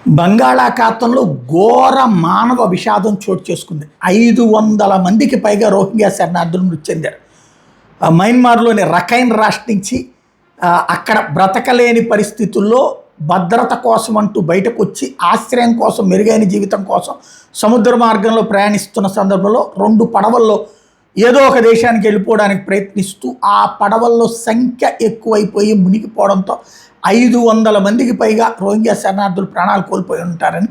బంగాళాఖాతంలో ఘోర మానవ విషాదం చోటు చేసుకుంది. 500 మందికి పైగా రోహింగ్యా శరణార్థులు మృతి చెందారు. మయన్మార్లోని రఖైన్ రాష్ట్రం నుంచి అక్కడ బ్రతకలేని పరిస్థితుల్లో భద్రత కోసం అంటూ బయటకు వచ్చి ఆశ్రయం కోసం, మెరుగైన జీవితం కోసం సముద్ర మార్గంలో ప్రయాణిస్తున్న సందర్భంలో 2 పడవల్లో ఏదో ఒక దేశానికి వెళ్ళిపోవడానికి ప్రయత్నిస్తూ ఆ పడవల్లో సంఖ్య ఎక్కువైపోయి మునిగిపోవడంతో 500 మందికి పైగా రోహింగ్యా శరణార్థులు ప్రాణాలు కోల్పోయి ఉంటారని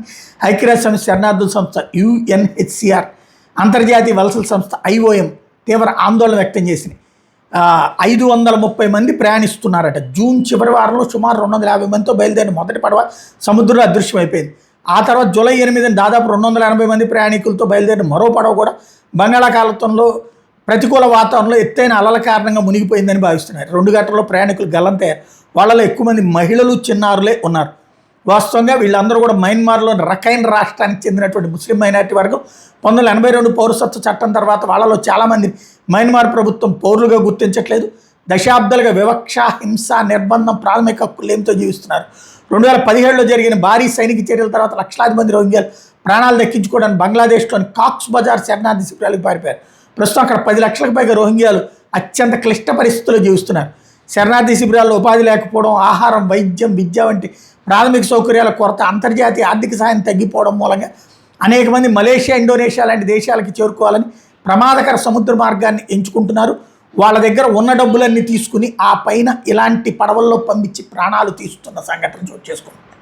ఐక్యరాజ్య సమితి శరణార్థుల సంస్థ UNHCR, అంతర్జాతీయ వలసల సంస్థ IOM తీవ్ర ఆందోళన వ్యక్తం చేసింది. 530 మంది ప్రయాణిస్తున్నారట. జూన్ చివరి వారంలో సుమారు 250 మందితో బయలుదేరిన మొదటి పడవ సముద్రంలో అదృశ్యమైపోయింది. ఆ తర్వాత జూలై 8న దాదాపు 280 మంది ప్రయాణికులతో బయలుదేరిన మరో పడవ కూడా బంగాళాఖాతంలో ప్రతికూల వాతావరణంలో ఎత్తైన అలల కారణంగా మునిగిపోయిందని భావిస్తున్నారు. 2 గంటల్లో ప్రయాణికులు గల్లంతయ్యారు. వాళ్ళలో ఎక్కువ మంది మహిళలు, చిన్నారులే ఉన్నారు. వాస్తవంగా వీళ్ళందరూ కూడా మయన్మార్లోని రఖైన్ రాష్ట్రానికి చెందినటువంటి ముస్లిం మైనారిటీ వర్గం. 1982 పౌరసత్వ చట్టం తర్వాత వాళ్ళలో చాలామంది మయన్మార్ ప్రభుత్వం పౌరులుగా గుర్తించట్లేదు. దశాబ్దాలుగా వివక్ష, హింస, నిర్బంధం, ప్రాథమిక హక్కులేమితో జీవిస్తున్నారు. 2017లో జరిగిన భారీ సైనిక చర్యల తర్వాత లక్షలాది మంది రోహింగ్యాలు ప్రాణాలు దక్కించుకోవడానికి బంగ్లాదేశ్లోని కాక్స్ బజార్ శరణార్థి శిబిరాలకు పారిపోయారు. ప్రస్తుతం అక్కడ 10 లక్షలకు పైగా రోహింగ్యాలు అత్యంత క్లిష్ట పరిస్థితుల్లో జీవిస్తున్నారు. శరణార్థి శిబిరాల్లో ఉపాధి లేకపోవడం, ఆహారం, వైద్యం, విద్య వంటి ప్రాథమిక సౌకర్యాల కొరత, అంతర్జాతీయ ఆర్థిక సాయం తగ్గిపోవడం మూలంగా అనేక మంది మలేషియా, ఇండోనేషియా లాంటి దేశాలకి చేరుకోవాలని ప్రమాదకర సముద్ర మార్గాన్ని ఎంచుకుంటున్నారు. వాళ్ళ దగ్గర ఉన్న డబ్బులన్నీ తీసుకుని ఆ పైన ఇలాంటి పడవల్లో పంపించి ప్రాణాలు తీస్తున్న సంఘటన చోటు చేసుకుంటున్నారు.